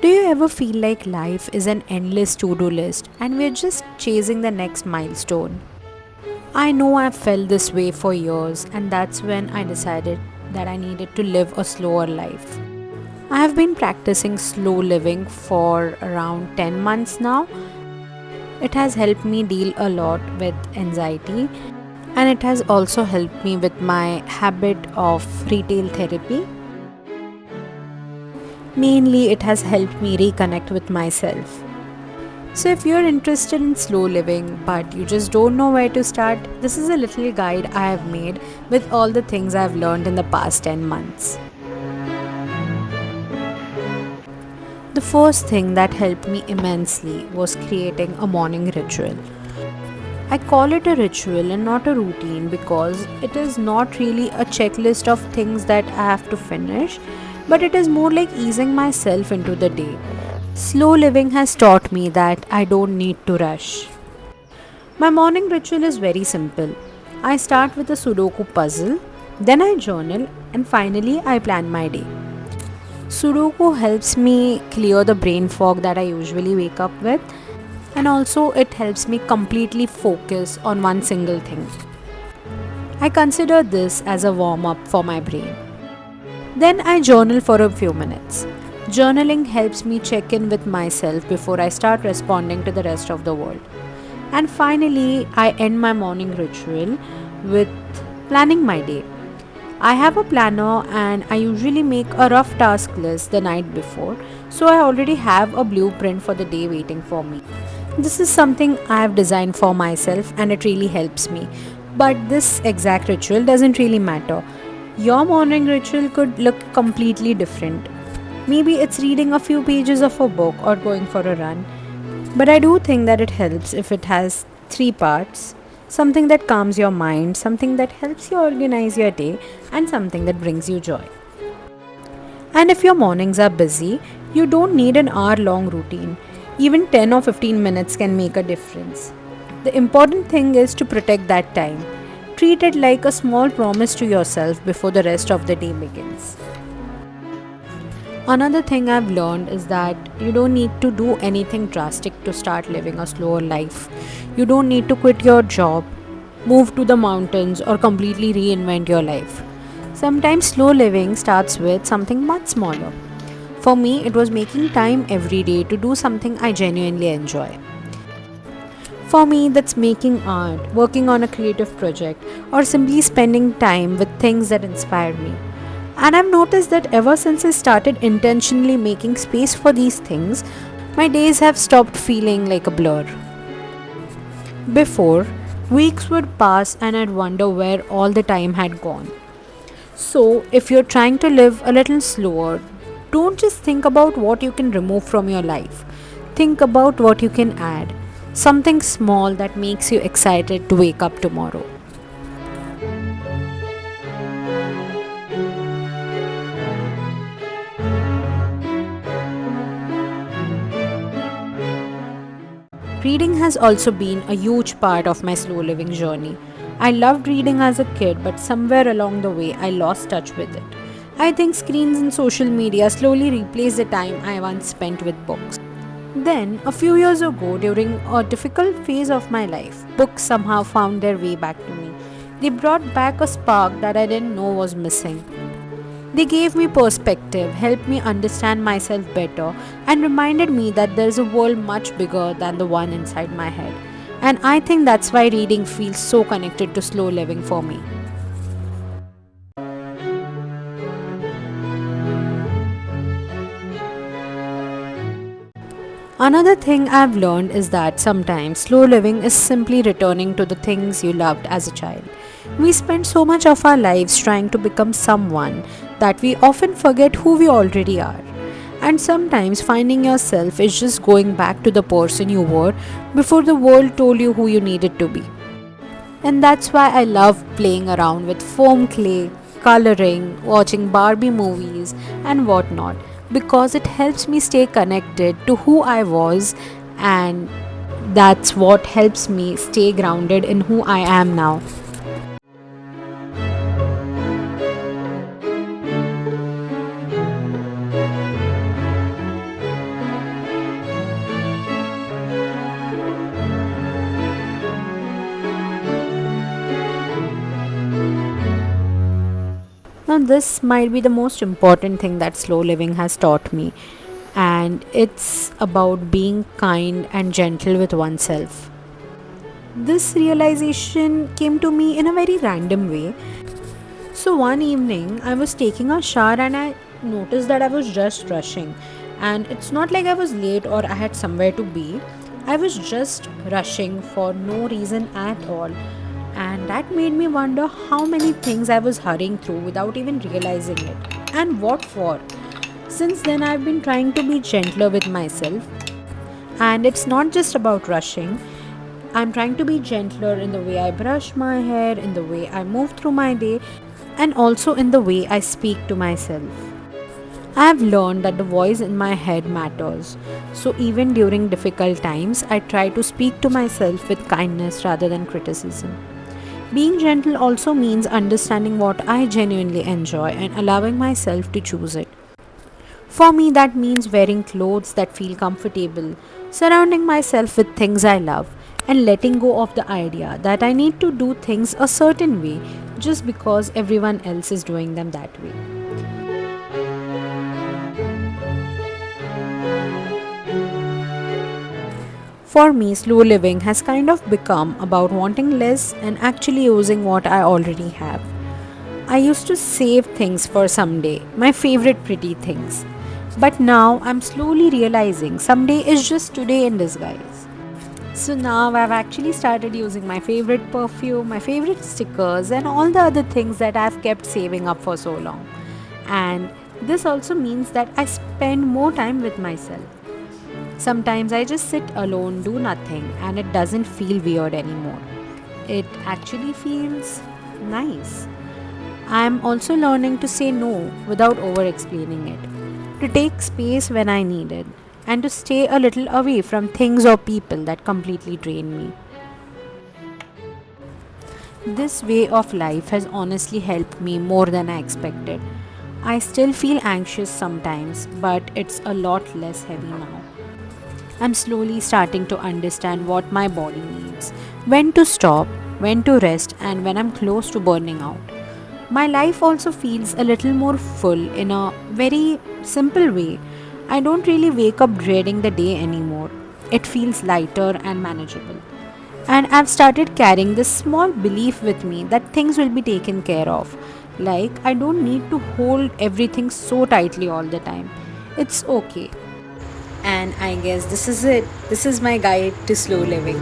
Do you ever feel like life is an endless to do list and we're just chasing the next milestone? I know I've felt this way for years, and that's when I decided that I needed to live a slower life. I have been practicing slow living for around 10 months now. It has helped me deal a lot with anxiety, and it has also helped me with my habit of retail therapy. Mainly, it has helped me reconnect with myself. So, if you're interested in slow living but you just don't know where to start, this is a little guide I have made with all the things I've learned in the past 10 months. The first thing that helped me immensely was creating a morning ritual. I call it a ritual and not a routine because it is not really a checklist of things that I have to finish, but it is more like easing myself into the day. Slow living has taught me that I don't need to rush. My morning ritual is very simple. I start with a Sudoku puzzle, then I journal, and finally I plan my day. Sudoku helps me clear the brain fog that I usually wake up with, and also it helps me completely focus on one single thing. I consider this as a warm up for my brain. Then I journal for a few minutes. Journaling helps me check in with myself before I start responding to the rest of the world. And finally, I end my morning ritual with planning my day. I have a planner and I usually make a rough task list the night before, so I already have a blueprint for the day waiting for me. This is something I have designed for myself and it really helps me. But this exact ritual doesn't really matter. Your morning ritual could look completely different. Maybe it's reading a few pages of a book or going for a run. But I do think that it helps if it has three parts: something that calms your mind, something that helps you organize your day, and something that brings you joy. And if your mornings are busy, you don't need an hour long routine. Even 10 or 15 minutes can make a difference. The important thing is to protect that time. Treat it like a small promise to yourself before the rest of the day begins. Another thing I've learned is that you don't need to do anything drastic to start living a slower life. You don't need to quit your job, move to the mountains, or completely reinvent your life. Sometimes slow living starts with something much smaller. For me, it was making time every day to do something I genuinely enjoy. For me, that's making art, working on a creative project, or simply spending time with things that inspire me. And I've noticed that ever since I started intentionally making space for these things, my days have stopped feeling like a blur. Before, weeks would pass and I'd wonder where all the time had gone. So, if you're trying to live a little slower, don't just think about what you can remove from your life. Think about what you can add. Something small that makes you excited to wake up tomorrow. Reading has also been a huge part of my slow living journey. I loved reading as a kid, but somewhere along the way I lost touch with it. I think screens and social media slowly replaced the time I once spent with books. Then, a few years ago, during a difficult phase of my life, books somehow found their way back to me. They brought back a spark that I didn't know was missing. They gave me perspective, helped me understand myself better, and reminded me that there is a world much bigger than the one inside my head. And I think that's why reading feels so connected to slow living for me. Another thing I've learned is that sometimes slow living is simply returning to the things you loved as a child. We spend so much of our lives trying to become someone that we often forget who we already are. And sometimes finding yourself is just going back to the person you were before the world told you who you needed to be. And that's why I love playing around with foam clay, coloring, watching Barbie movies, and whatnot because it helps me stay connected to who I was, and that's what helps me stay grounded in who I am now. Now, this might be the most important thing that slow living has taught me, and it's about being kind and gentle with oneself. This realization came to me in a very random way. So, one evening, I was taking a shower and I noticed that I was just rushing. And it's not like I was late or I had somewhere to be, I was just rushing for no reason at all. And that made me wonder how many things I was hurrying through without even realizing it. And what for? Since then, I've been trying to be gentler with myself. And it's not just about rushing. I'm trying to be gentler in the way I brush my hair, in the way I move through my day, and also in the way I speak to myself. I have learned that the voice in my head matters. So even during difficult times, I try to speak to myself with kindness rather than criticism. Being gentle also means understanding what I genuinely enjoy and allowing myself to choose it. For me, that means wearing clothes that feel comfortable, surrounding myself with things I love, and letting go of the idea that I need to do things a certain way just because everyone else is doing them that way. For me, slow living has kind of become about wanting less and actually using what I already have. I used to save things for someday, my favorite pretty things. But now I'm slowly realizing someday is just today in disguise. So now I've actually started using my favorite perfume, my favorite stickers, and all the other things that I've kept saving up for so long. And this also means that I spend more time with myself. Sometimes I just sit alone, do nothing, and it doesn't feel weird anymore. It actually feels nice. I am also learning to say no without over explaining it, to take space when I need it, and to stay a little away from things or people that completely drain me. This way of life has honestly helped me more than I expected. I still feel anxious sometimes, but it's a lot less heavy now. I'm slowly starting to understand what my body needs, when to stop, when to rest, and when I'm close to burning out. My life also feels a little more full in a very simple way. I don't really wake up dreading the day anymore. It feels lighter and manageable. And I've started carrying this small belief with me that things will be taken care of. Like, I don't need to hold everything so tightly all the time. It's okay. And I guess this is it. This is my guide to slow living.